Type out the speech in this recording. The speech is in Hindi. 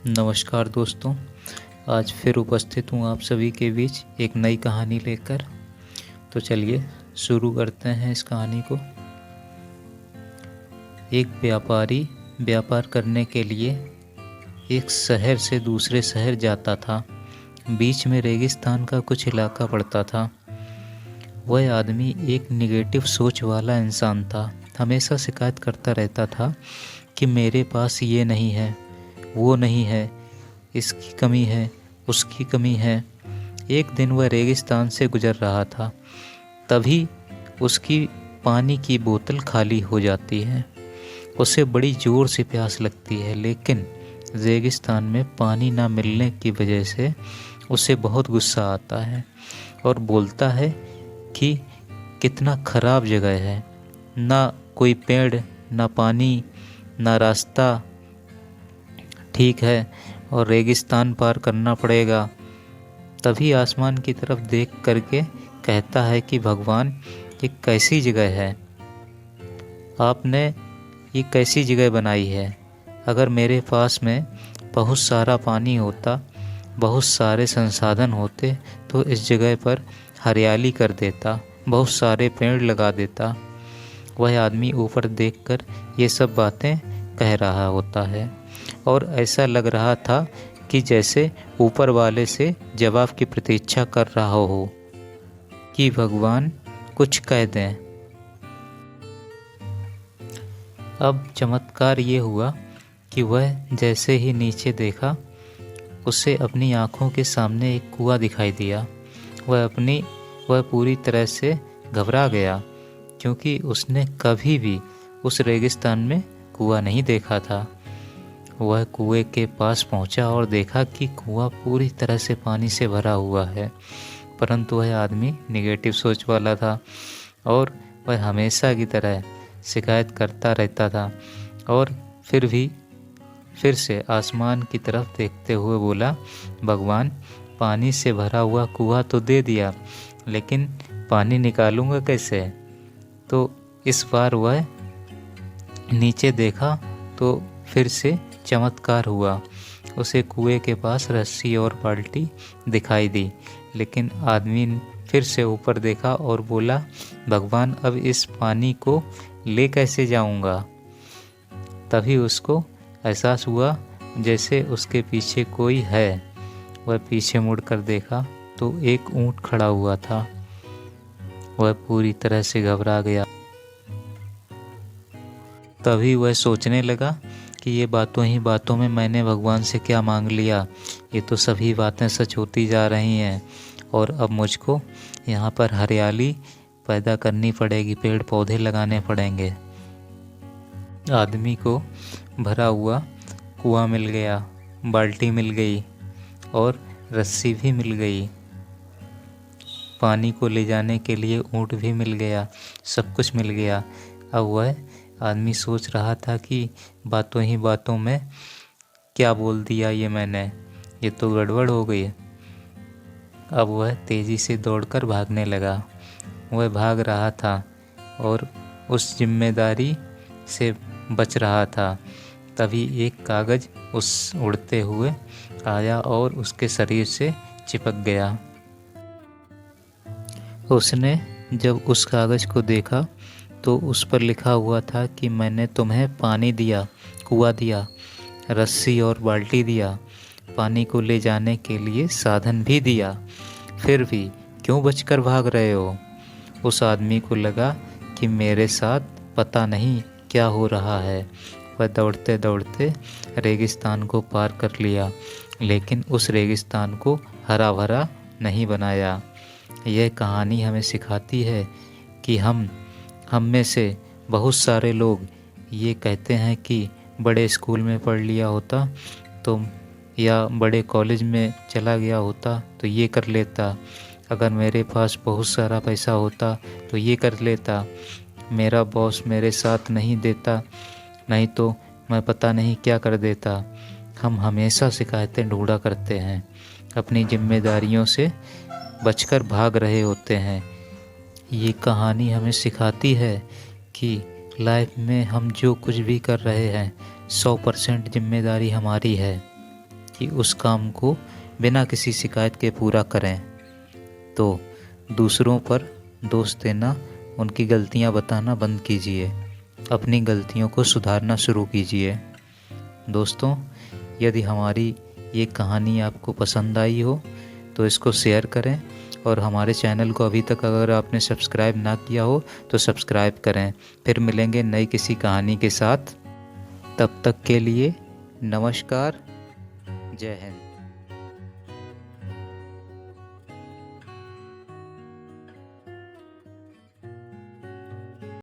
नमस्कार दोस्तों। आज फिर उपस्थित हूँ आप सभी के बीच एक नई कहानी लेकर। तो चलिए शुरू करते हैं इस कहानी को। एक व्यापारी व्यापार करने के लिए एक शहर से दूसरे शहर जाता था। बीच में रेगिस्तान का कुछ इलाका पड़ता था। वह आदमी एक निगेटिव सोच वाला इंसान था। हमेशा शिकायत करता रहता था कि मेरे पास ये नहीं है, वो नहीं है, इसकी कमी है, उसकी कमी है। एक दिन वह रेगिस्तान से गुजर रहा था, तभी उसकी पानी की बोतल खाली हो जाती है। उसे बड़ी ज़ोर से प्यास लगती है, लेकिन रेगिस्तान में पानी ना मिलने की वजह से उसे बहुत गुस्सा आता है और बोलता है कि कितना ख़राब जगह है, ना कोई पेड़, ना पानी, ना रास्ता ठीक है और रेगिस्तान पार करना पड़ेगा। तभी आसमान की तरफ देख करके कहता है कि भगवान, ये कैसी जगह है, आपने ये कैसी जगह बनाई है। अगर मेरे पास में बहुत सारा पानी होता, बहुत सारे संसाधन होते तो इस जगह पर हरियाली कर देता, बहुत सारे पेड़ लगा देता। वह आदमी ऊपर देखकर ये सब बातें कह रहा होता है और ऐसा लग रहा था कि जैसे ऊपर वाले से जवाब की प्रतीक्षा कर रहा हो कि भगवान कुछ कह दें। अब चमत्कार ये हुआ कि वह जैसे ही नीचे देखा, उसे अपनी आँखों के सामने एक कुआं दिखाई दिया। वह पूरी तरह से घबरा गया, क्योंकि उसने कभी भी उस रेगिस्तान में कुआं नहीं देखा था। वह कुएं के पास पहुंचा और देखा कि कुआं पूरी तरह से पानी से भरा हुआ है, परंतु वह आदमी निगेटिव सोच वाला था और वह हमेशा की तरह शिकायत करता रहता था। और फिर से आसमान की तरफ देखते हुए बोला, भगवान, पानी से भरा हुआ कुआं तो दे दिया, लेकिन पानी निकालूंगा कैसे। तो इस बार वह नीचे देखा तो फिर से चमत्कार हुआ। उसे कुएं के पास रस्सी और बाल्टी दिखाई दी, लेकिन आदमी फिर से ऊपर देखा और बोला, भगवान, अब इस पानी को ले कैसे जाऊंगा। तभी उसको एहसास हुआ जैसे उसके पीछे कोई है। वह पीछे मुड़कर देखा तो एक ऊंट खड़ा हुआ था। वह पूरी तरह से घबरा गया। तभी वह सोचने लगा कि ये बातों ही बातों में मैंने भगवान से क्या मांग लिया। ये तो सभी बातें सच होती जा रही हैं और अब मुझको यहाँ पर हरियाली पैदा करनी पड़ेगी, पेड़ पौधे लगाने पड़ेंगे। आदमी को भरा हुआ कुआं मिल गया, बाल्टी मिल गई और रस्सी भी मिल गई। पानी को ले जाने के लिए ऊँट भी मिल गया, सब कुछ मिल गया। अब वह आदमी सोच रहा था कि बातों ही बातों में क्या बोल दिया ये मैंने, ये तो गड़बड़ हो गई। अब वह तेज़ी से दौड़कर भागने लगा। वह भाग रहा था और उस जिम्मेदारी से बच रहा था। तभी एक कागज़ उस उड़ते हुए आया और उसके शरीर से चिपक गया। उसने जब उस कागज़ को देखा तो उस पर लिखा हुआ था कि मैंने तुम्हें पानी दिया, कुआं दिया, रस्सी और बाल्टी दिया, पानी को ले जाने के लिए साधन भी दिया, फिर भी क्यों बचकर भाग रहे हो। उस आदमी को लगा कि मेरे साथ पता नहीं क्या हो रहा है। वह दौड़ते दौड़ते रेगिस्तान को पार कर लिया, लेकिन उस रेगिस्तान को हरा भरा नहीं बनाया। यह कहानी हमें सिखाती है कि हम में से बहुत सारे लोग ये कहते हैं कि बड़े स्कूल में पढ़ लिया होता तो, या बड़े कॉलेज में चला गया होता तो ये कर लेता, अगर मेरे पास बहुत सारा पैसा होता तो ये कर लेता, मेरा बॉस मेरे साथ नहीं देता, नहीं तो मैं पता नहीं क्या कर देता। हम हमेशा शिकायतें ढूंढा करते हैं, अपनी जिम्मेदारियों से बचकर भाग रहे होते हैं। ये कहानी हमें सिखाती है कि लाइफ में हम जो कुछ भी कर रहे हैं 100% जिम्मेदारी हमारी है। कि उस काम को बिना किसी शिकायत के पूरा करें। तो दूसरों पर दोष देना, उनकी गलतियां बताना बंद कीजिए, अपनी गलतियों को सुधारना शुरू कीजिए। दोस्तों, यदि हमारी ये कहानी आपको पसंद आई हो तो इसको शेयर करें, और हमारे चैनल को अभी तक अगर आपने सब्सक्राइब ना किया हो तो सब्सक्राइब करें। फिर मिलेंगे नई किसी कहानी के साथ। तब तक के लिए नमस्कार, जय हिंद।